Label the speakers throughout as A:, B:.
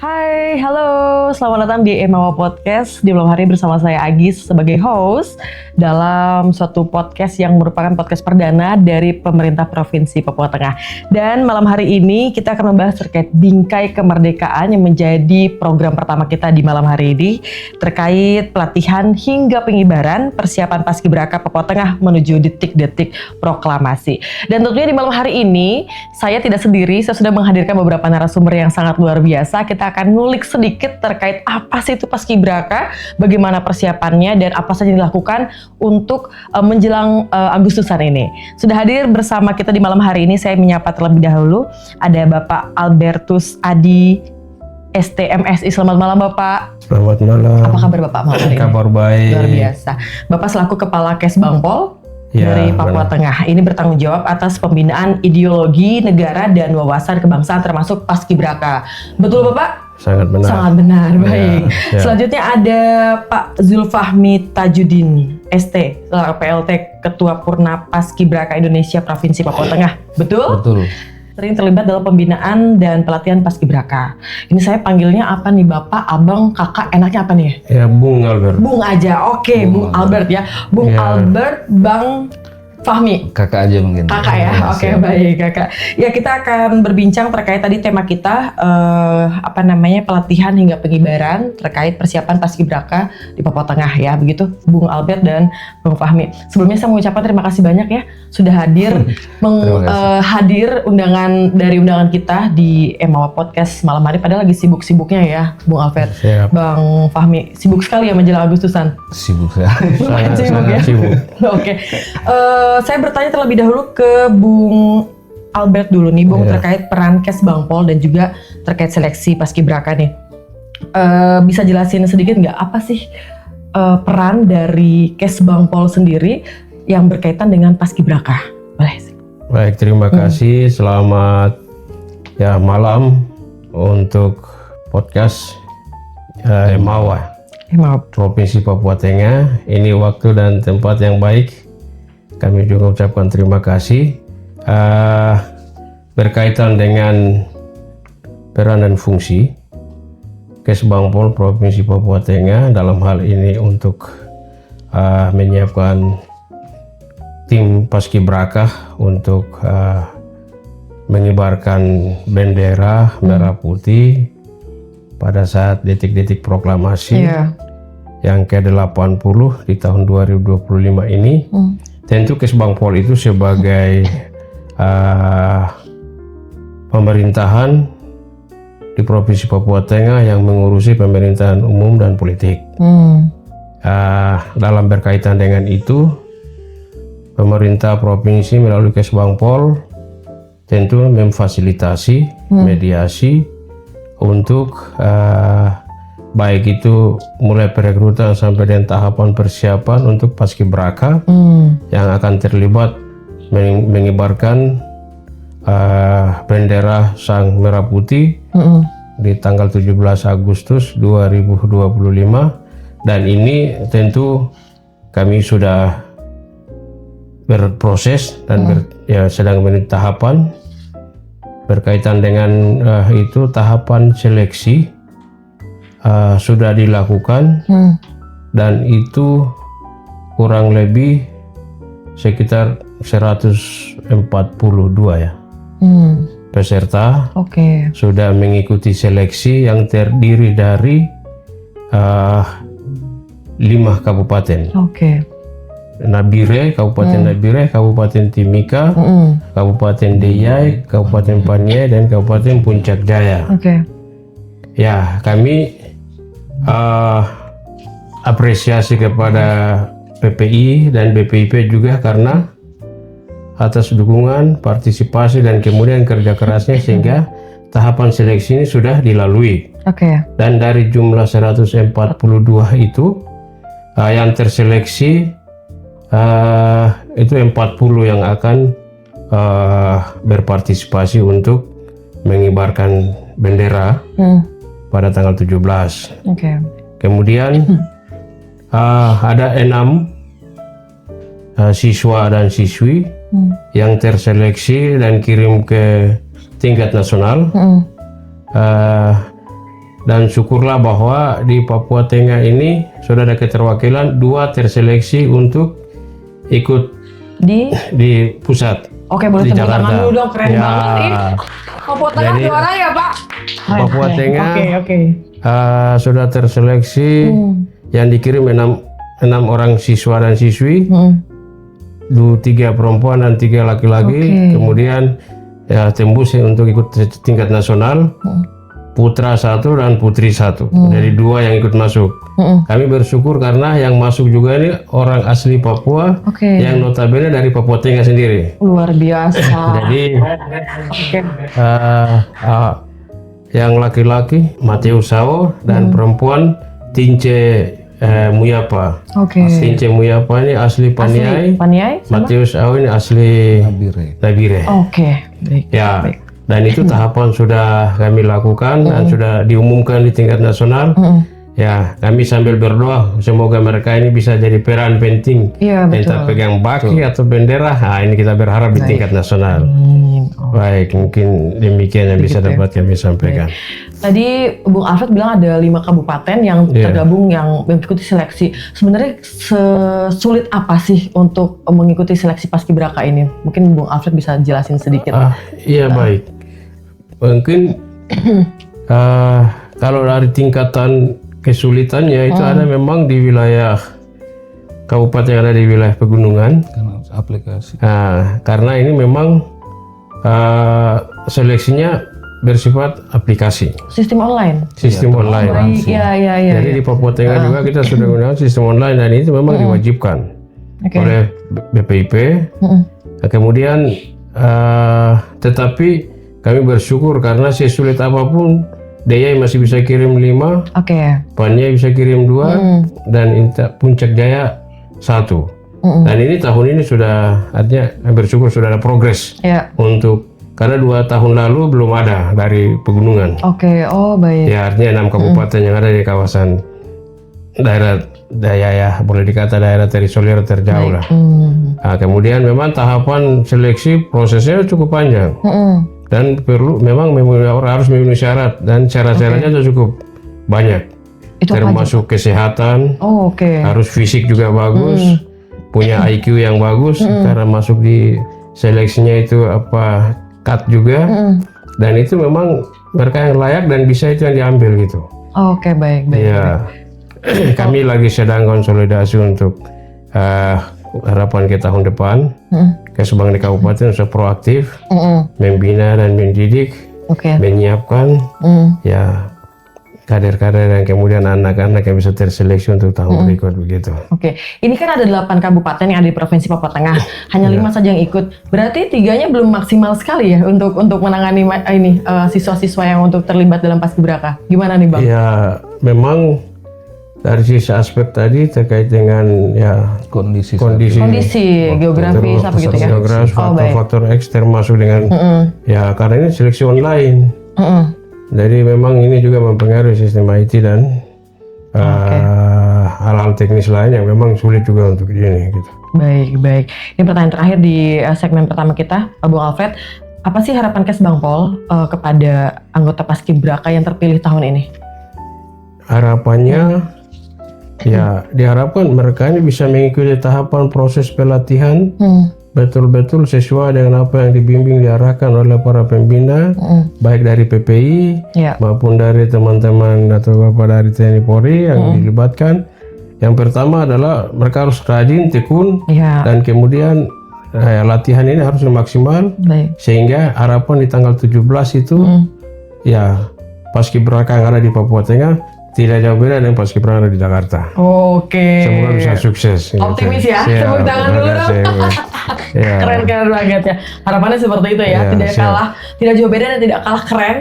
A: Hai, halo, selamat datang di Emawa Podcast. Di malam hari bersama saya Agis sebagai host dalam suatu podcast yang merupakan podcast perdana dari pemerintah Provinsi Papua Tengah. Dan malam hari ini kita akan membahas terkait Bingkai Kemerdekaan yang menjadi program pertama kita di malam hari ini, terkait pelatihan hingga pengibaran persiapan Paskibraka Papua Tengah menuju detik-detik proklamasi. Dan tentunya di malam hari ini saya tidak sendiri, saya sudah menghadirkan beberapa narasumber yang sangat luar biasa. Kita akan ngulik sedikit terkait apa sih itu Paskibraka, bagaimana persiapannya, dan apa saja yang dilakukan untuk menjelang Agustusan ini. Sudah hadir bersama kita di malam hari ini, saya menyapa terlebih dahulu, ada Bapak Albertus Adi, STMSI. Selamat malam Bapak.
B: Selamat malam.
A: Apa kabar Bapak malam ini?
B: Kabar baik.
A: Luar biasa. Bapak selaku Kepala Kesbangpol dari Papua Tengah ini bertanggung jawab atas pembinaan ideologi negara dan wawasan kebangsaan termasuk Paskibraka. Betul Bapak?
B: Sangat benar.
A: Sangat benar, baik.
B: Ya.
A: Selanjutnya ada Pak Zulfahmi Tajudin, ST, selaku PLT Ketua Purna Paskibraka Indonesia Provinsi Papua Tengah. Betul?
B: Betul.
A: Sering terlibat dalam pembinaan dan pelatihan Paskibraka. Ini saya panggilnya apa nih Bapak, Abang, Kakak, enaknya apa nih?
B: Ya, Bung Albert.
A: Bung aja, oke, Bung Albert ya. Bung
B: Ya.
A: Albert, Bang Fahmi.
C: Kakak aja mungkin.
A: Kakak ya, oke, baik Kakak. Ya, kita akan berbincang terkait tadi tema kita pelatihan hingga pengibaran terkait persiapan Paskibraka di Papua Tengah ya, begitu Bung Albert dan Bung Fahmi. Sebelumnya saya mengucapkan terima kasih banyak ya sudah hadir hadir undangan kita di Emawa Podcast malam hari, padahal lagi sibuk-sibuknya ya Bung Albert.
B: Siap.
A: Bang Fahmi sibuk sekali ya menjelang Agustusan.
C: Sibuk ya.
A: Lumayan sibuk ya.
B: Sibuk.
A: Oke. Saya bertanya terlebih dahulu ke Bung Albert dulu nih, Bung, terkait peran Kesbangpol dan juga terkait seleksi Paskibraka nih. Bisa jelasin sedikit nggak apa sih peran dari Kesbangpol sendiri yang berkaitan dengan Paskibraka? Boleh.
B: Baik, terima kasih. Selamat malam untuk podcast Emawa Provinsi Papua Tengah. Ini waktu dan tempat yang baik. Kami juga ucapkan terima kasih berkaitan dengan peran dan fungsi Kesbangpol Provinsi Papua Tengah dalam hal ini untuk menyiapkan tim Paskibraka untuk mengibarkan bendera merah putih pada saat detik-detik proklamasi yang ke-80 di tahun 2025 ini. Tentu Kesbangpol itu sebagai pemerintahan di Provinsi Papua Tengah yang mengurusi pemerintahan umum dan politik. Dalam berkaitan dengan itu, pemerintah provinsi melalui Kesbangpol tentu memfasilitasi mediasi untuk baik itu mulai perekrutan sampai dengan tahapan persiapan untuk Paskibraka yang akan terlibat mengibarkan bendera Sang Merah Putih di tanggal 17 Agustus 2025, dan ini tentu kami sudah berproses dan sedang menuju tahapan berkaitan dengan itu. Tahapan seleksi sudah dilakukan dan itu kurang lebih sekitar 142 ya peserta sudah mengikuti seleksi yang terdiri dari 5 kabupaten. Nabire, Kabupaten Nabire, Kabupaten Timika, Kabupaten Deyai, Kabupaten Paniai, dan Kabupaten Puncak Jaya. Ya, kami apresiasi kepada PPI dan BPIP juga karena atas dukungan, partisipasi, dan kemudian kerja kerasnya sehingga tahapan seleksi ini sudah dilalui. Dan dari jumlah 142 itu yang terseleksi itu 40 yang akan berpartisipasi untuk mengibarkan bendera pada tanggal 17. Kemudian ada 6 siswa dan siswi yang terseleksi dan kirim ke tingkat nasional Dan syukurlah bahwa di Papua Tengah ini sudah ada keterwakilan 2 terseleksi untuk ikut di pusat.
A: Oke, boleh
B: di
A: tepuk tangan
B: Jakarta.
A: dulu dong, keren
B: Ya.
A: banget nih. Papua Tengah
B: Jadi,
A: juara ya Pak? Keren,
B: Papua
A: keren.
B: Tengah
A: Oke.
B: sudah terseleksi yang dikirim 6 orang siswa dan siswi, 3 perempuan dan 3 laki-laki. Kemudian ya tembus untuk ikut tingkat nasional. Putra 1 dan putri 1. Jadi 2 yang ikut masuk. Kami bersyukur karena yang masuk juga ini orang asli Papua yang notabene dari Papua Tengah sendiri.
A: Luar biasa.
B: Jadi yang laki-laki Mateus Sao dan perempuan Tince Muyapa. Tince Muyapa ini asli Paniai. Mateus Sao ini asli Nabire.
A: Baik.
B: Ya. Dan itu tahapan sudah kami lakukan dan sudah diumumkan di tingkat nasional. Ya, kami sambil berdoa semoga mereka ini bisa jadi peran penting, entah pegang baki atau bendera. Nah, ini kita berharap di tingkat nasional. Baik, mungkin demikian yang bisa dapat kami sampaikan.
A: Tadi Bung Alfred bilang ada 5 kabupaten yang tergabung yang mengikuti seleksi. Sebenarnya sulit apa sih untuk mengikuti seleksi Paskibraka ini? Mungkin Bung Alfred bisa jelasin sedikit.
B: Iya, baik. Mungkin kalau dari tingkatan kesulitannya itu ada memang di wilayah kabupaten yang ada di wilayah pegunungan. Karena ini memang seleksinya bersifat aplikasi.
A: Sistem online.
B: Jadi di Papua Tengah juga kita sudah menggunakan sistem online dan itu memang diwajibkan oleh BPIP. Kemudian tetapi kami bersyukur karena sesulit apapun Daya masih bisa kirim 5, Paniai bisa kirim 2, dan Puncak Jaya 1. Dan ini tahun ini sudah, artinya bersyukur sudah ada progres untuk, karena 2 tahun lalu belum ada dari pegunungan.
A: Baik.
B: Ya, artinya 6 kabupaten yang ada di kawasan daerah ya, boleh dikata daerah terisolir terjauh lah. Nah, kemudian memang tahapan seleksi prosesnya cukup panjang. Dan memang harus memenuhi syarat dan syarat-syaratnya itu cukup banyak. Termasuk kesehatan, harus fisik juga bagus, punya IQ yang bagus karena masuk di seleksinya itu cut juga, dan itu memang mereka yang layak dan bisa itu yang diambil gitu.
A: Baik.
B: Ya, kami lagi sedang konsolidasi untuk harapan ke tahun depan. Kesebang di kabupaten sudah proaktif membina dan mendidik, menyiapkan ya kader-kader dan kemudian anak-anak yang bisa terseleksi untuk tahun berikut begitu.
A: Ini kan ada 8 kabupaten yang ada di Provinsi Papua Tengah, hanya 5 saja yang ikut. Berarti 3-nya belum maksimal sekali ya untuk menangani siswa-siswa yang untuk terlibat dalam Paskibraka. Gimana nih Bang?
B: Ya, memang dari sisi aspek tadi terkait dengan ya kondisi
A: geografis apa gitu ya.
B: Geografis, faktor-faktor X termasuk dengan ya karena ini seleksi online. Jadi memang ini juga mempengaruhi sistem IT dan hal-hal teknis lain yang memang sulit juga untuk ini gitu.
A: Baik. Ini pertanyaan terakhir di segmen pertama kita, Bung Alfred. Apa sih harapan Kesbangpol kepada anggota Paskibraka yang terpilih tahun ini?
B: Harapannya ya diharapkan mereka ini bisa mengikuti tahapan proses pelatihan betul-betul sesuai dengan apa yang dibimbing diarahkan oleh para pembina, baik dari PPI maupun dari teman-teman atau bapak dari TNI Polri yang dilibatkan. Yang pertama adalah mereka harus rajin, tekun, dan kemudian latihan ini harus maksimal, sehingga harapan di tanggal 17 itu ya Paskibraka yang ada di Papua Tengah tidak jauh beda dengan Paskibraka di Jakarta. Semoga bisa sukses.
A: Optimis ya. Tepuk tangan dulu dong. Keren banget ya. Harapannya seperti itu ya. Tidak jauh beda dan tidak kalah keren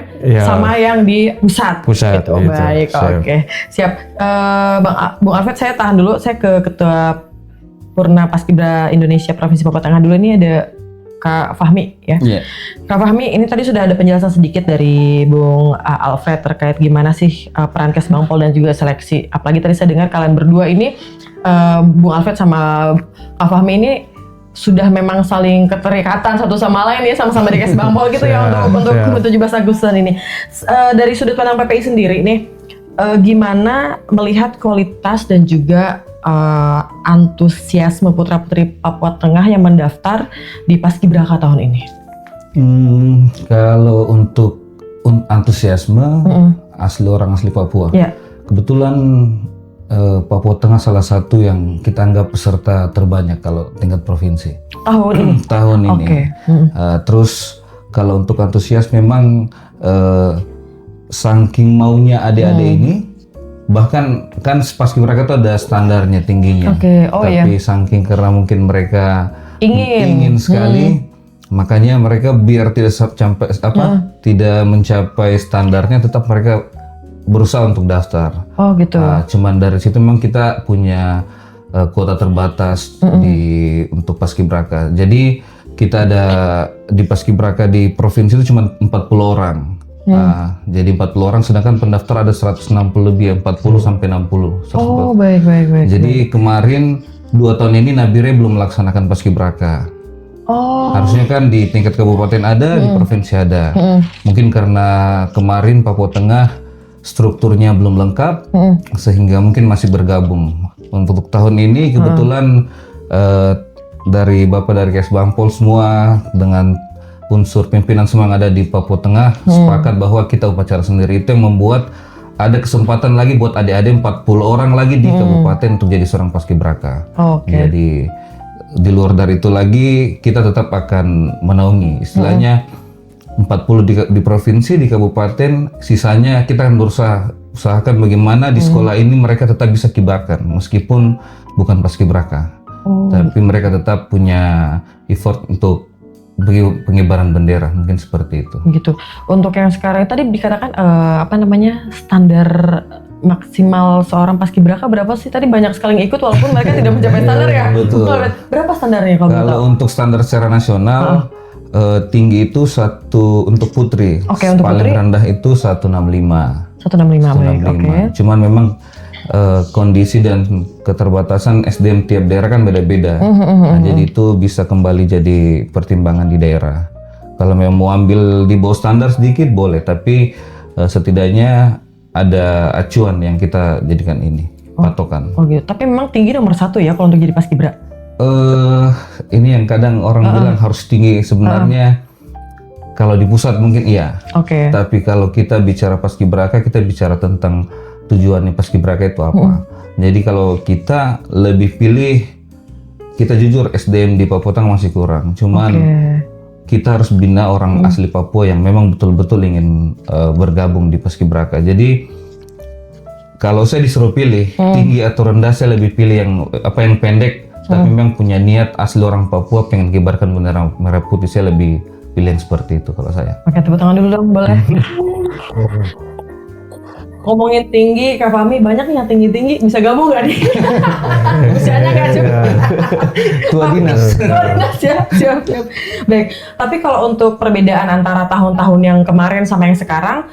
A: sama yang di pusat. Gitu. Baik. Siap. Bung Alfred, saya tahan dulu. Saya ke Ketua Purna Paskibra Indonesia Provinsi Papua Tengah dulu. Ini ada Kak Fahmi ya. Kak Fahmi, ini tadi sudah ada penjelasan sedikit dari Bung Alfred terkait gimana sih peran Kesbangpol dan juga seleksi. Apalagi tadi saya dengar kalian berdua ini, Bung Alfred sama Kak Fahmi ini sudah memang saling keterikatan satu sama lain ya, sama-sama di Kesbangpol gitu ya untuk 17 Agustus ini. Dari sudut pandang PPI sendiri nih, gimana melihat kualitas dan juga antusiasme putra-putri Papua Tengah yang mendaftar di Paskibraka tahun ini?
C: Kalau untuk antusiasme orang asli Papua, kebetulan Papua Tengah salah satu yang kita anggap peserta terbanyak kalau tingkat provinsi
A: tahun ini.
C: Tahun ini. Terus kalau untuk antusias memang saking maunya adik-adik ini, bahkan kan Paskibraka itu ada standarnya tingginya. Tapi saking karena mungkin mereka ingin sekali, makanya mereka biar tidak sampai tidak mencapai standarnya, tetap mereka berusaha untuk daftar. Cuman dari situ memang kita punya kuota terbatas untuk Paskibraka. Jadi kita ada di Paskibraka di provinsi itu cuma 40 orang. Jadi 40 orang, sedangkan pendaftar ada 160 lebih, 40 sampai 60.
A: Baik.
C: Jadi kemarin 2 tahun ini Nabire belum melaksanakan Paskibraka. Harusnya kan di tingkat kabupaten ada, di provinsi ada. Mungkin karena kemarin Papua Tengah strukturnya belum lengkap, sehingga mungkin masih bergabung. Untuk tahun ini kebetulan dari Bapak dari Kesbangpol semua dengan unsur pimpinan semua yang ada di Papua Tengah sepakat bahwa kita upacara sendiri. Itu yang membuat ada kesempatan lagi buat adik-adik 40 orang lagi di kabupaten untuk jadi seorang Paskibraka. Jadi di luar dari itu lagi kita tetap akan menaungi istilahnya 40 di provinsi, di kabupaten, sisanya kita akan berusaha usahakan bagaimana di sekolah ini mereka tetap bisa kibarkan meskipun bukan Paskibraka. Tapi mereka tetap punya effort untuk pengibaran bendera, mungkin seperti itu.
A: Gitu. Untuk yang sekarang tadi dikatakan standar maksimal seorang Paskibraka berapa sih? Tadi banyak sekali yang ikut walaupun mereka tidak mencapai standar ya.
C: Betul.
A: Berapa standarnya
C: kalau untuk standar secara nasional tinggi itu untuk putri.
A: Untuk
C: paling
A: putri?
C: Rendah itu 165.
A: 165.
C: Cuman memang kondisi dan keterbatasan SDM tiap daerah kan beda-beda. Jadi itu bisa kembali jadi pertimbangan di daerah. Kalau memang mau ambil di bawah standar sedikit boleh, tapi setidaknya ada acuan yang kita jadikan ini patokan.
A: Gitu. Tapi memang tinggi nomor 1 ya kalau untuk jadi Paskibra.
C: Ini yang kadang orang bilang harus tinggi, sebenarnya kalau di pusat mungkin iya. Tapi kalau kita bicara Paskibraka, kita bicara tentang tujuannya Paskibraka itu apa. Jadi kalau kita lebih pilih, kita jujur SDM di Papua Tengah masih kurang. Cuman kita harus bina orang asli Papua yang memang betul-betul ingin bergabung di Paskibraka. Jadi kalau saya disuruh pilih tinggi atau rendah, saya lebih pilih yang pendek. Tapi memang punya niat asli orang Papua pengen kibarkan bendera merah putih, saya lebih pilih yang seperti itu kalau saya.
A: Oke, tepuk tangan dulu dong, boleh? Ngomongin tinggi, Kak Fahmi, banyak nih yang tinggi-tinggi, bisa gabung nggak nih? Usianya nggak cukup.
C: Tua dinas.
A: Siap. Baik, tapi kalau untuk perbedaan antara tahun-tahun yang kemarin sama yang sekarang,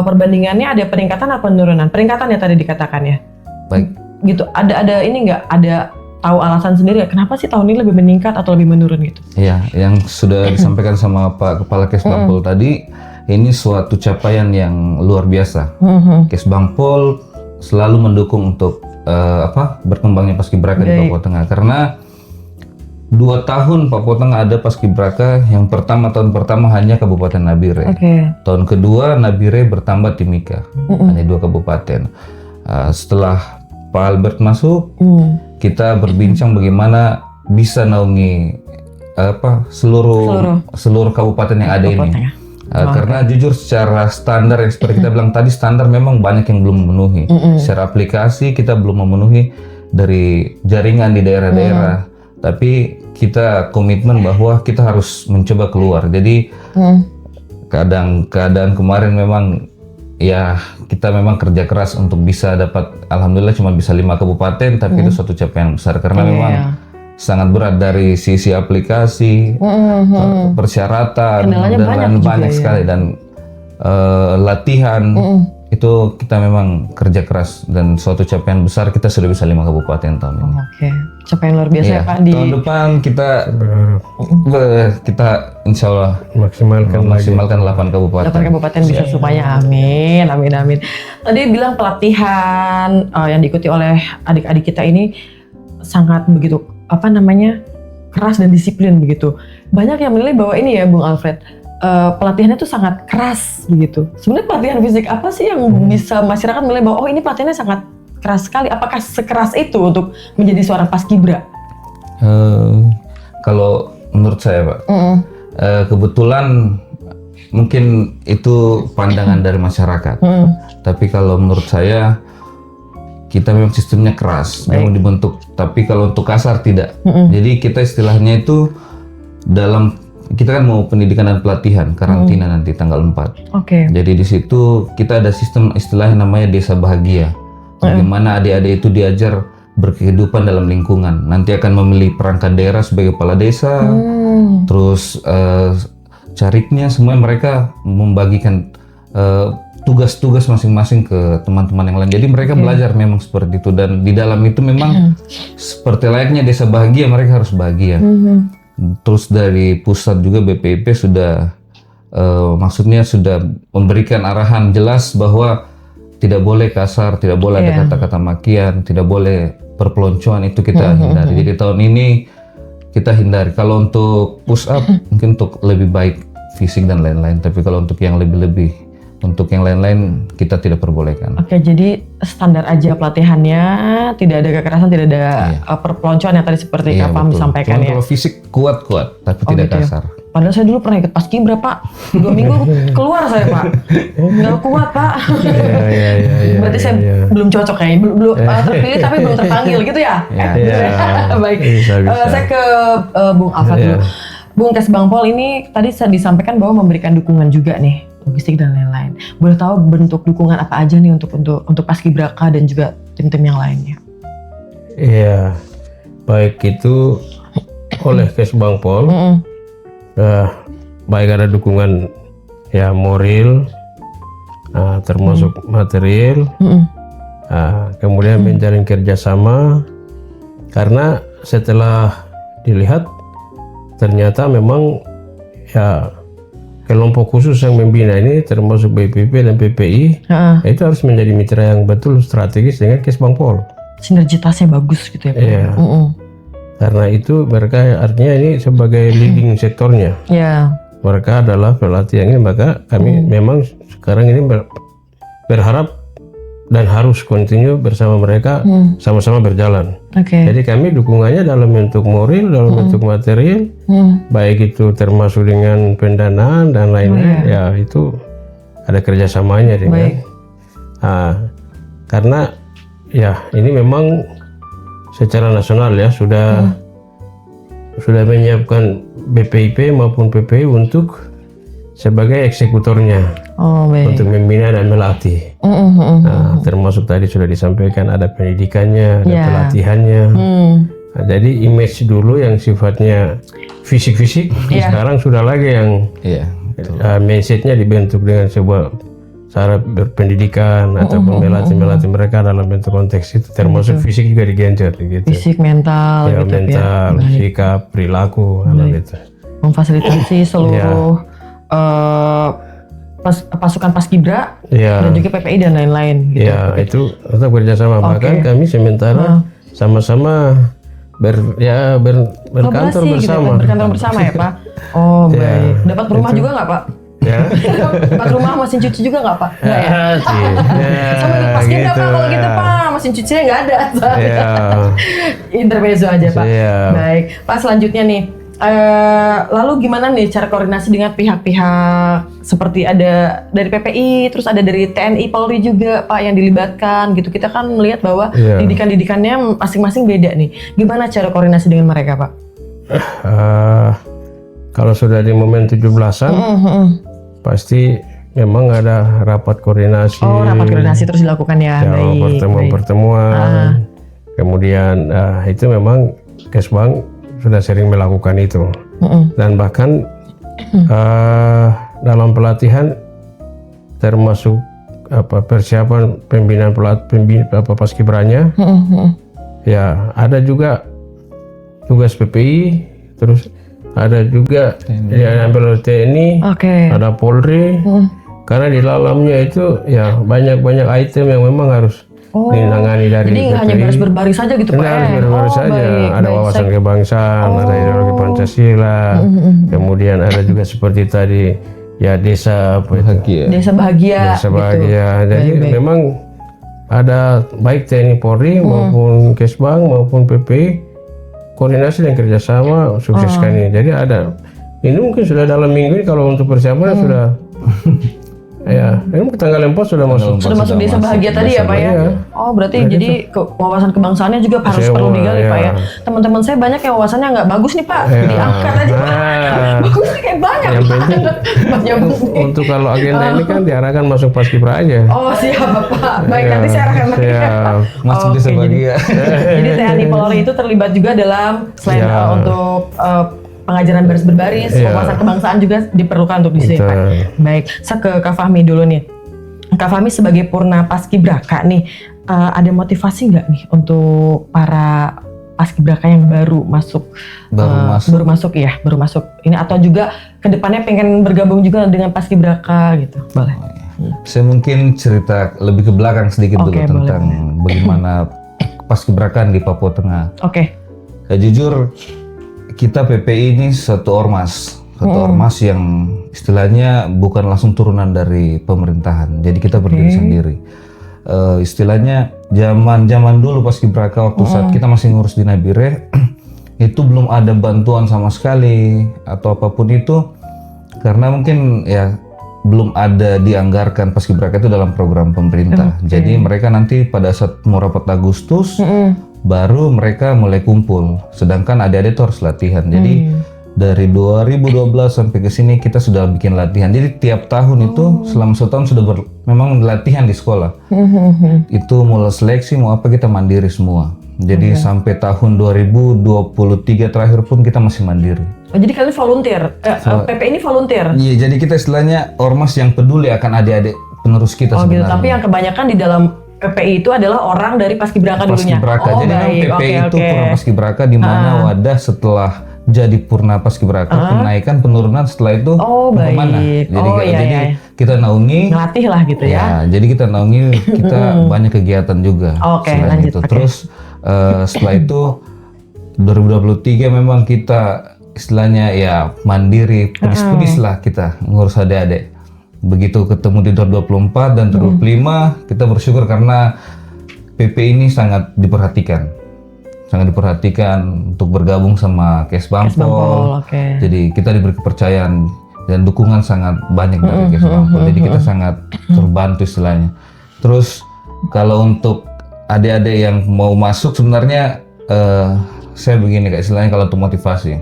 A: perbandingannya ada peningkatan atau penurunan? Peningkatan ya tadi dikatakan ya?
C: Baik.
A: Gitu, ada ini nggak? Ada tahu alasan sendiri ya, kenapa sih tahun ini lebih meningkat atau lebih menurun gitu?
C: Iya, yang sudah disampaikan sama Pak Kepala Kesbangpol tadi, ini suatu capaian yang luar biasa. Kesbangpol selalu mendukung untuk berkembangnya Paskibraka di Papua Tengah, karena 2 tahun Papua Tengah ada Paskibraka. Yang tahun pertama hanya Kabupaten Nabire. Tahun kedua Nabire bertambah Timika, hanya 2 kabupaten. Setelah Pak Albert masuk, kita berbincang bagaimana bisa naungi seluruh kabupaten yang ada ini. Karena jujur secara standar yang seperti kita bilang tadi, standar memang banyak yang belum memenuhi. Secara aplikasi kita belum memenuhi dari jaringan di daerah-daerah. Tapi kita komitmen bahwa kita harus mencoba keluar. Jadi keadaan kemarin memang ya kita memang kerja keras untuk bisa dapat, alhamdulillah cuma bisa 5 kabupaten, tapi itu suatu capaian besar karena memang sangat berat dari sisi aplikasi, persyaratan, dan banyak sekali, dan latihan itu kita memang kerja keras dan suatu capaian besar kita sudah bisa 5 kabupaten tahun ini.
A: Oke, capaian luar biasa ya Pak di
C: Tahun depan kita insya Allah
B: maksimalkan
C: 8 kabupaten.
A: 8 kabupaten bisa semuanya. Amin, amin, amin. Tadi bilang pelatihan yang diikuti oleh adik-adik kita ini sangat begitu keras dan disiplin begitu. Banyak yang menilai bahwa ini ya Bung Alfred, pelatihannya itu sangat keras begitu. Sebenarnya pelatihan fisik apa sih yang bisa masyarakat menilai bahwa ini pelatihannya sangat keras sekali? Apakah sekeras itu untuk menjadi seorang paskibra?
C: Kalau menurut saya Pak, kebetulan mungkin itu pandangan dari masyarakat. Tapi kalau menurut saya kita memang sistemnya keras, memang dibentuk. Tapi kalau untuk kasar tidak. Jadi kita istilahnya itu kita kan mau pendidikan dan pelatihan, karantina nanti tanggal 4.
A: Oke.
C: Jadi di situ kita ada sistem istilahnya namanya desa bahagia. Bagaimana adik-adik itu diajar berkehidupan dalam lingkungan. Nanti akan memilih perangkat daerah sebagai kepala desa. Terus cariknya semua mereka membagikan tugas-tugas masing-masing ke teman-teman yang lain. Jadi mereka belajar memang seperti itu, dan di dalam itu memang seperti layaknya desa bahagia, mereka harus bahagia. Terus dari pusat juga BPIP sudah maksudnya sudah memberikan arahan jelas bahwa tidak boleh kasar, tidak boleh ada kata-kata makian, tidak boleh perpeloncoan, itu kita hindari. Jadi tahun ini kita hindari. Kalau untuk push up mungkin untuk lebih baik fisik dan lain-lain, tapi kalau untuk yang lebih-lebih, untuk yang lain-lain kita tidak perbolehkan.
A: Oke, jadi standar aja pelatihannya, tidak ada kekerasan, tidak ada perpeloncoan yang tadi seperti Kak Pam sampaikan.
C: Cuman
A: ya.
C: kalau fisik kuat-kuat, tapi tidak
A: gitu
C: kasar.
A: Padahal saya dulu pernah ikut paskibra Pak, 2 minggu keluar saya Pak, nggak kuat Pak. Berarti saya belum cocok kayaknya, belum terpilih tapi belum terpanggil gitu ya. Baik,
B: bisa.
A: Saya ke Bung Alfred dulu. Bung Kesbangpol ini tadi disampaikan bahwa memberikan dukungan juga nih, logistik dan lain-lain. Boleh tahu bentuk dukungan apa aja nih untuk Paskibraka dan juga tim-tim yang lainnya?
B: Iya, baik itu oleh Kesbangpol, baik ada dukungan ya moral, termasuk material, kemudian menjalin kerjasama, karena setelah dilihat ternyata memang ya kelompok khusus yang membina ini termasuk BPP dan PPI itu harus menjadi mitra yang betul strategis dengan Kesbangpol.
A: Sinergitasnya bagus gitu ya Pak?
B: Iya. Karena itu mereka artinya ini sebagai leading sektornya. Mereka adalah pelatih yang ini, maka kami memang sekarang ini berharap dan harus continue bersama mereka, sama-sama berjalan. Jadi kami dukungannya dalam bentuk moral, dalam bentuk material, baik itu termasuk dengan pendanaan dan lain-lain, ya itu ada kerjasamanya dengan. Karena ya ini memang secara nasional ya sudah menyiapkan BPIP maupun PPI untuk sebagai eksekutornya, untuk membina dan melatih. Termasuk tadi sudah disampaikan ada pendidikannya, ada pelatihannya. Jadi image dulu yang sifatnya fisik-fisik, sekarang sudah lagi yang mindsetnya dibentuk dengan sebuah cara berpendidikan atau melatih mereka dalam bentuk konteks itu, termasuk fisik juga digenjot gitu.
A: Fisik, mental,
B: ya,
A: gitu
B: mental, sikap, perilaku, gitu.
A: Memfasilitasi seluruh pasukan Paskibra dan juga PPI dan lain-lain gitu.
B: Ya, itu tetap kerjasama. Bahkan kami sementara sama-sama berkantor bersama.
A: Gitu, berkantor bersama ya Pak? Oh baik. Dapat rumah juga nggak Pak?
B: Ya.
A: Dapat rumah, mesin cuci juga nggak Pak? Nggak ya? Sama di Paskibra gitu. Pak, kalau gitu Pak, mesin cucinya nggak ada. Intermezzo aja Pak. Baik, Pak selanjutnya nih. Lalu gimana nih cara koordinasi dengan pihak-pihak seperti ada dari PPI, terus ada dari TNI, Polri juga Pak yang dilibatkan gitu. Kita kan melihat bahwa didikan-didikannya masing-masing beda nih. Gimana cara koordinasi dengan mereka Pak?
B: Kalau sudah di momen 17-an, pasti memang ada rapat koordinasi.
A: Oh, rapat koordinasi terus dilakukan ya. Baik.
B: Pertemuan-pertemuan. Kemudian itu memang Kesbang sudah sering melakukan itu, dan bahkan dalam pelatihan termasuk persiapan pembinaan paskibranya. Ya, ada juga tugas PPI, terus ada juga yang ambil oleh TNI, ada Polri. Karena di dalamnya itu ya banyak item yang memang harus ditangani dari
A: jadi nggak hanya baris berbaris saja gitu Pak?
B: Harus berbaris saja. Ada wawasan kebangsaan, ada ideologi Pancasila, kemudian ada juga seperti tadi ya desa bahagia.
A: Desa bahagia. Gitu.
B: Jadi memang ada baik TNI Polri maupun Kesbang maupun PP koordinasi dan kerjasama sukseskan ini. Jadi ada ini mungkin sudah dalam minggu ini kalau untuk persiapan sudah ya, ini tanggal 4 sudah masuk.
A: Sudah masuk desa bahagia tadi ya Pak ya? Oh berarti jadi wawasan kebangsaannya juga harus perlu digali Pak ya? Teman-teman saya banyak yang wawasannya nggak bagus nih Pak, diangkat aja Pak. Bagus kayak banyak.
B: Yang penting untuk kalau agenda ini kan diarahkan masuk paskibra aja.
A: Oh siap Pak, baik nanti saya arahkan lagi.
C: Masuk desa bahagia.
A: Jadi TNI Polri itu terlibat juga dalam selain untuk pengajaran baris berbaris, wawasan kebangsaan juga diperlukan untuk di sini Pak. Baik, saya ke Kak Fahmi dulu nih. Kak Fahmi sebagai Purna Paskibraka nih, ada motivasi nggak nih untuk para Paskibraka yang baru masuk ini atau juga kedepannya pengen bergabung juga dengan Paskibraka gitu, boleh?
C: Saya mungkin cerita lebih ke belakang sedikit dulu tentang bagaimana Paskibrakan di Papua Tengah. Ya, jujur kita PPI ini satu ormas yang istilahnya bukan langsung turunan dari pemerintahan, jadi kita berdiri sendiri. Istilahnya zaman dulu Paskibraka waktu saat kita masih ngurus di Nabire itu belum ada bantuan sama sekali atau apapun itu, karena mungkin ya belum ada dianggarkan Paskibraka itu dalam program pemerintah. Jadi mereka nanti pada saat mau rapat Agustus baru mereka mulai kumpul, sedangkan adik-adik itu harus latihan. Jadi dari 2012 sampai ke sini kita sudah bikin latihan. Jadi tiap tahun itu selama setahun sudah memang latihan di sekolah. Itu mulai seleksi mau apa kita mandiri semua. Jadi sampai tahun 2023 terakhir pun kita masih mandiri.
A: Oh, jadi kalian volunteer? PP ini volunteer?
C: Iya, jadi kita istilahnya ormas yang peduli akan adik-adik penerus kita sebenarnya.
A: Gitu. Tapi yang kebanyakan di dalam PPI itu adalah orang dari Paskibraka dulunya.
C: Jadi PPI itu Purna Paskibraka di mana wadah setelah jadi Purna Paskibraka, kenaikan penurunan setelah itu kemana? Jadi kita naungi,
A: ngelatih lah gitu ya.
C: Jadi kita naungi, kita banyak kegiatan juga.
A: Lanjut.
C: Terus setelah itu 2023 memang kita istilahnya ya mandiri, pedis-pedis lah kita ngurus adik-adik. Begitu ketemu di 2024 dan 2025 kita bersyukur karena PP ini sangat diperhatikan untuk bergabung sama Kesbangpol. Jadi kita diberi kepercayaan dan dukungan sangat banyak dari Kesbangpol. Jadi kita sangat terbantu istilahnya. Terus kalau untuk adik-adik yang mau masuk sebenarnya saya begini Kak, istilahnya kalau untuk motivasi.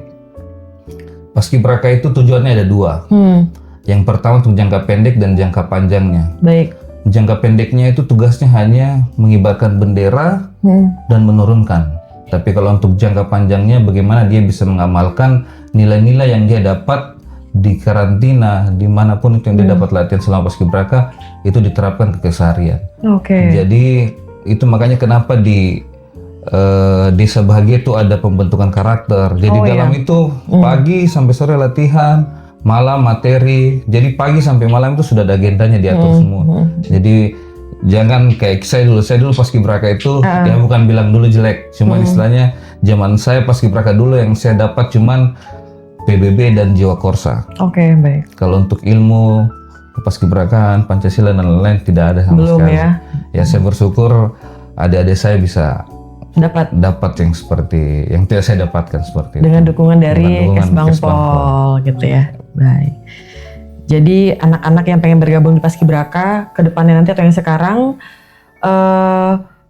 C: Paskibraka itu tujuannya ada dua. Yang pertama untuk jangka pendek dan jangka panjangnya.
A: Baik.
C: Jangka pendeknya itu tugasnya hanya mengibarkan bendera dan menurunkan. Tapi kalau untuk jangka panjangnya bagaimana dia bisa mengamalkan nilai-nilai yang dia dapat di karantina, dimanapun itu yang dia dapat latihan selama Paskibraka itu diterapkan ke keseharian. Jadi itu makanya kenapa di Desa Bahagia itu ada pembentukan karakter. Jadi dalam itu pagi sampai sore latihan, malam materi. Jadi pagi sampai malam itu sudah ada agendanya diatur semua. Jadi jangan kayak saya dulu Paskibraka itu ya bukan bilang dulu jelek, cuman istilahnya zaman saya Paskibraka dulu yang saya dapat cuman PBB dan jiwa korsa.
A: Baik.
C: Kalau untuk ilmu Paskibrakaan, Pancasila dan lain-lain tidak ada sama sekali. Ya saya bersyukur adik-adik saya bisa dapat yang seperti yang tidak saya dapatkan seperti
A: dengan
C: itu.
A: Dukungan dari Kesbangpol gitu ya. Baik. Jadi anak-anak yang pengen bergabung di Paskibraka ke depannya nanti atau yang sekarang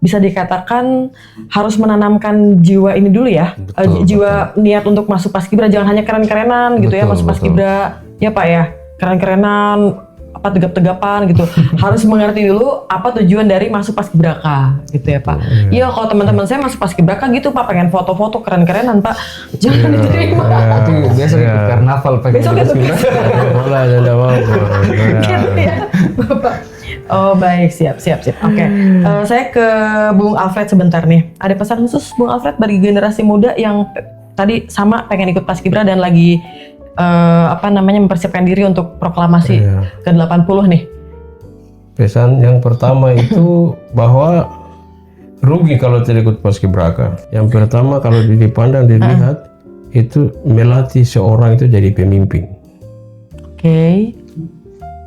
A: bisa dikatakan harus menanamkan jiwa ini dulu ya. Jiwa niat untuk masuk Paskibra, jangan hanya keren-kerenan gitu ya masuk Paskibra. Ya Pak ya, keren-kerenan apa tegap-tegapan gitu. Harus mengerti dulu apa tujuan dari masuk Paskibraka gitu ya Pak. Iya kalau teman-teman saya masuk Paskibraka gitu Pak, pengen foto-foto keren-kerenan Pak, jangan diterima.
C: Itu biasa ikut karnaval pakai
A: Paskibraka.
B: Gitu ya Bapak.
A: Oh baik, siap. Oke, saya ke Bung Alfred sebentar nih. Ada pesan khusus Bung Alfred bagi generasi muda yang tadi sama pengen ikut Paskibra dan lagi mempersiapkan diri untuk proklamasi ke-80 nih.
B: Pesan yang pertama itu bahwa rugi kalau tidak ikut Paskibraka. Yang pertama kalau dipandang dilihat itu melatih seorang itu jadi pemimpin.
A: Oke.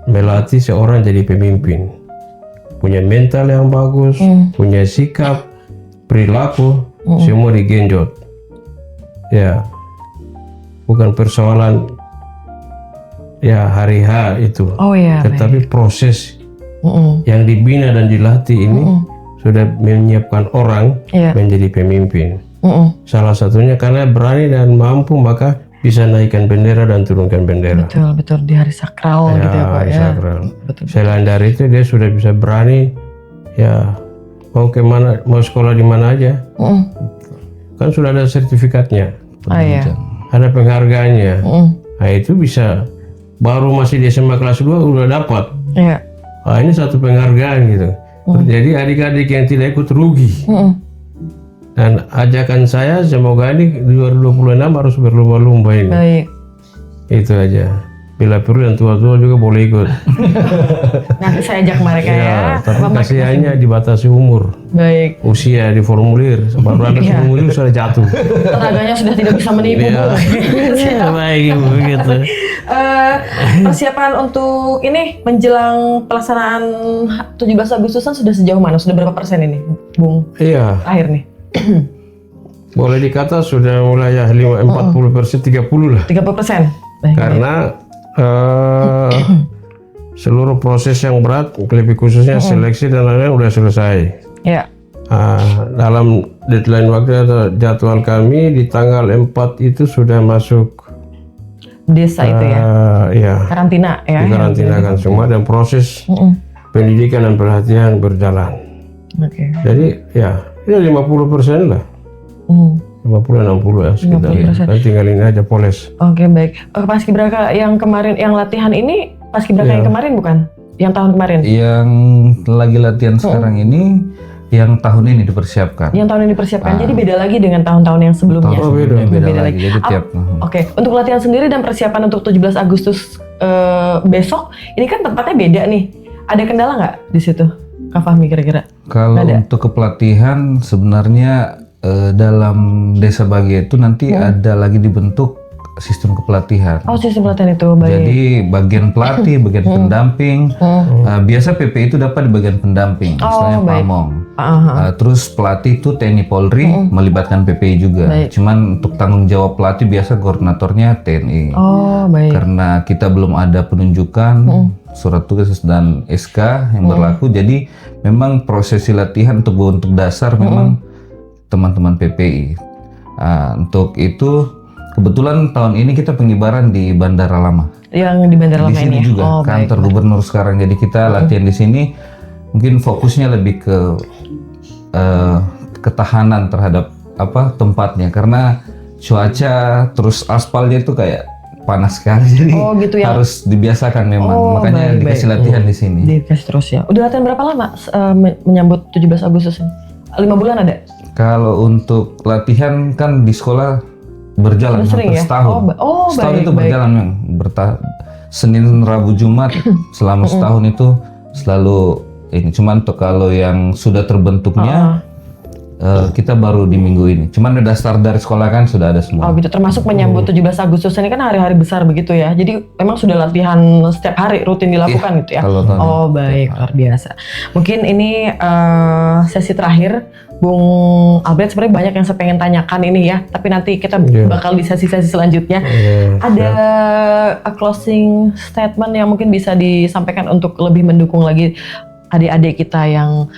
B: Melatih seorang jadi pemimpin, punya mental yang bagus, punya sikap, perilaku, semua digenjot. Ya, bukan persoalan ya hari H itu, tetapi proses yang dibina dan dilatih ini sudah menyiapkan orang menjadi pemimpin. Salah satunya karena berani dan mampu maka bisa naikkan bendera dan turunkan bendera.
A: Betul di hari sakral gitu ya Pak
B: hari
A: ya.
B: sakral.
A: Betul.
B: Selain dari itu dia sudah bisa berani ya mau kemana, mau sekolah di mana aja. Kan sudah ada sertifikatnya, ada penghargaannya. Nah itu bisa baru masih di SMA kelas 2 udah dapat. Ini satu penghargaan gitu. Jadi adik-adik yang tidak ikut rugi. Dan ajakan saya semoga ini 2026 harus berlomba-lomba ini.
A: Baik.
B: Itu aja. Bila perlu yang tua-tua juga boleh ikut.
A: Nanti saya ajak mereka ya.
B: Tapi kasihannya dibatasi umur.
A: Baik.
B: Usia diformulir. Baru ada formulir sudah jatuh.
A: Tenaganya sudah tidak bisa menipu.
B: Baik begitu.
A: Persiapan untuk ini menjelang pelaksanaan 17 Agustusan sudah sejauh mana? Sudah berapa persen ini, Bung?
B: Iya.
A: Akhir nih.
B: Boleh dikata sudah mulai ya 40%, 30 lah.
A: 30%.
B: Karena seluruh proses yang berat, lebih khususnya seleksi dan lain-lain udah selesai.
A: Iya.
B: Dalam deadline waktu atau jadwal kami di tanggal 4 itu sudah masuk
A: desa itu ya.
B: Iya.
A: Karantina ya.
B: Dikarantinakan semua dan proses pendidikan dan pelatihan berjalan.
A: Oke.
B: Jadi ya 50% lah. 50-60 ya sekitar. Nanti tinggal ini aja poles.
A: Oke baik. Paskibraka yang kemarin, yang latihan ini Paskibraka yang kemarin bukan? Yang tahun kemarin?
C: Yang lagi latihan sekarang ini, yang tahun ini dipersiapkan.
A: Yang tahun ini dipersiapkan. Jadi beda lagi dengan tahun-tahun yang sebelumnya.
C: Beda lagi. Jadi tiap.
A: Oke. Untuk latihan sendiri dan persiapan untuk 17 Agustus besok, ini kan tempatnya beda nih. Ada kendala nggak di situ, Kak Fahmi kira-kira?
C: Kalau untuk kepelatihan sebenarnya dalam Desa Bahagia itu nanti ada lagi dibentuk sistem kepelatihan.
A: Oh, sistem pelatihan itu baik.
C: Jadi bagian pelatih, bagian pendamping. Biasa PP itu dapat di bagian pendamping, istilahnya pamong. Terus pelatih itu TNI Polri melibatkan PPI juga. Cuman untuk tanggung jawab pelatih biasa koordinatornya TNI.
A: Oh, baik.
C: Karena kita belum ada penunjukan surat tugas dan SK yang berlaku, jadi memang prosesi latihan untuk dasar memang teman-teman PPI. Untuk itu kebetulan tahun ini kita pengibaran di Bandara Lama.
A: Yang di Bandara Lama ini.
C: Di sini juga kantor gubernur sekarang. Jadi kita latihan di sini. Mungkin fokusnya lebih ke ketahanan terhadap tempatnya, karena cuaca terus aspalnya itu kayak panas sekali. Jadi
A: gitu ya.
C: harus dibiasakan memang. Makanya dikasih latihan di sini.
A: Dikasih terus ya. Udah latihan berapa lama menyambut 17 Agustus ini? 5 bulan ada?
C: Kalau untuk latihan kan di sekolah berjalan hampir setahun. Setahun itu berjalan memang. Senin, Rabu, Jumat selama setahun itu selalu ini. Cuman untuk kalau yang sudah terbentuknya kita baru di minggu ini. Cuman udah start dari sekolah kan sudah ada semua.
A: Oh gitu, termasuk menyambut 17 Agustus ini kan hari-hari besar begitu ya. Jadi memang sudah latihan setiap hari rutin dilakukan gitu ya. Oh baik, luar biasa. Mungkin ini sesi terakhir. Bung Albert, sebenarnya banyak yang saya pengen tanyakan ini ya, tapi nanti kita bakal di sesi-sesi selanjutnya. Ada closing statement yang mungkin bisa disampaikan untuk lebih mendukung lagi adik-adik kita yang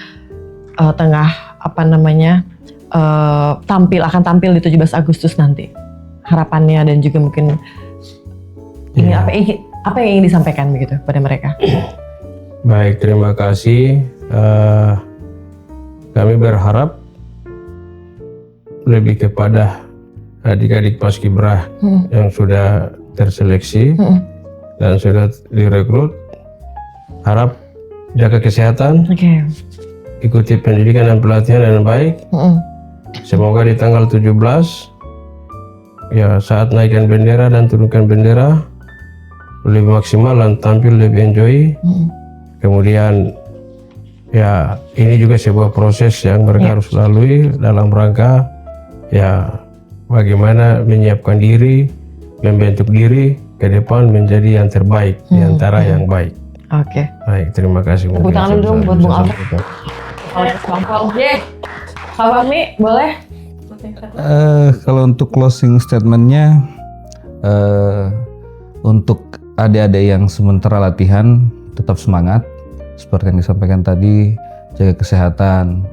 A: tengah akan tampil di 17 Agustus nanti. Harapannya dan juga mungkin ini apa yang ingin disampaikan begitu pada mereka.
B: Baik, terima kasih. Kami berharap lebih kepada adik-adik Paskibra yang sudah terseleksi dan sudah direkrut. Harap jaga kesehatan, ikuti pendidikan dan pelatihan dengan baik. Semoga di tanggal 17 ya saat naikkan bendera dan turunkan bendera lebih maksimal dan tampil lebih enjoy. Kemudian ya ini juga sebuah proses yang mereka harus lalui dalam rangka ya bagaimana menyiapkan diri, membentuk diri ke depan menjadi yang terbaik di antara yang baik. Baik, terima kasih.
A: Tepuk tangan dulu buat Bung Alfred. Kak Fahmi, boleh?
C: Kalau untuk closing statementnya, untuk adik-adik yang sementara latihan tetap semangat, seperti yang disampaikan tadi, jaga kesehatan,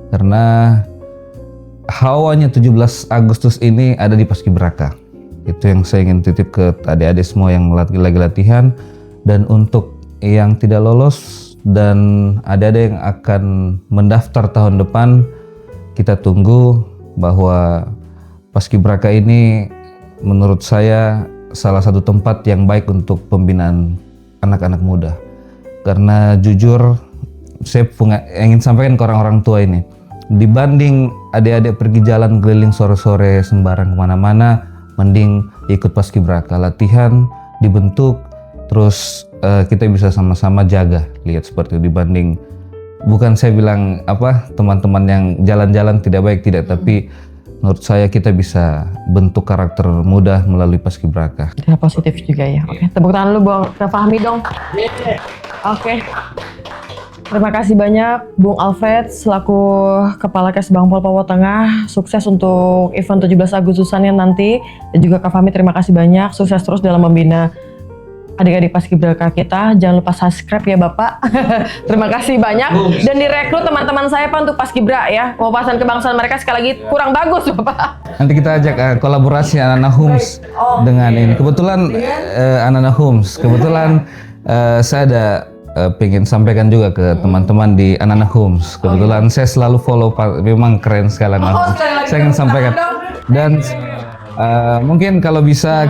C: karena hawanya 17 Agustus ini ada di Paskibraka. Itu yang saya ingin titip ke adik-adik semua yang lagi latihan. Dan untuk yang tidak lolos dan adik-adik yang akan mendaftar tahun depan, kita tunggu bahwa Paskibraka ini menurut saya salah satu tempat yang baik untuk pembinaan anak-anak muda. Karena jujur saya ingin sampaikan ke orang-orang tua ini, dibanding adik-adik pergi jalan keliling sore-sore sembarang kemana-mana, mending ikut Paskibraka, latihan, dibentuk, terus kita bisa sama-sama jaga, lihat seperti itu. Dibanding, bukan saya bilang teman-teman yang jalan-jalan tidak baik, tidak, tapi menurut saya kita bisa bentuk karakter muda melalui Paskibraka.
A: Ya, positif juga ya. Oke, tepuk tangan lu Bung Fahmi dong. Oke. Terima kasih banyak Bung Alfred selaku Kepala Kes Bangpol Papua Tengah. Sukses untuk event 17 Agustusannya nanti. Dan juga Kak Fahmi, terima kasih banyak. Sukses terus dalam membina adik-adik Paskibraka kita. Jangan lupa subscribe ya Bapak. Terima kasih banyak. Dan direkrut teman-teman saya Pak untuk Paskibra ya. Wawasan kebangsaan mereka sekali lagi kurang bagus Bapak.
C: Nanti kita ajak kolaborasi Anak-anak Hums dengan ini. Kebetulan Anak-anak Hums. Kebetulan saya ada pengen sampaikan juga ke teman-teman di Anak-anak Hums. Kebetulan saya selalu follow, memang keren sekali Anak-anak Hums. Saya ingin sampaikan. Dan mungkin kalau bisa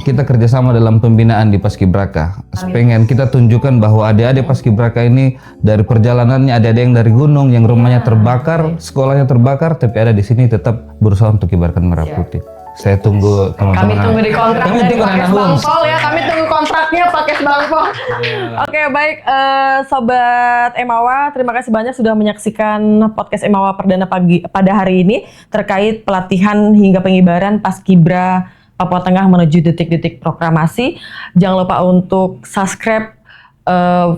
C: kita kerjasama dalam pembinaan di Paskibraka. Pengen kita tunjukkan bahwa adik-adik Paskibraka ini dari perjalanannya, adik-adik yang dari gunung, yang rumahnya terbakar, sekolahnya terbakar, tapi ada di sini tetap berusaha untuk kibarkan merah putih. Saya tunggu teman-teman.
A: Kami tunggu di kontrak dari Pakes Bangpol ya. Kami tunggu kontraknya Pakes Bangpol. Oke, baik Sobat Emawa, terima kasih banyak sudah menyaksikan podcast Emawa Perdana pagi pada hari ini terkait pelatihan hingga pengibaran Paskibra Papua Tengah menuju detik-detik proklamasi. Jangan lupa untuk subscribe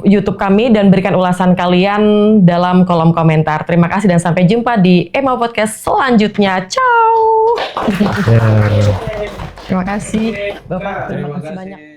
A: YouTube kami dan berikan ulasan kalian dalam kolom komentar. Terima kasih dan sampai jumpa di Emawa Podcast selanjutnya. Ciao. Terima kasih Bapak, terima kasih banyak.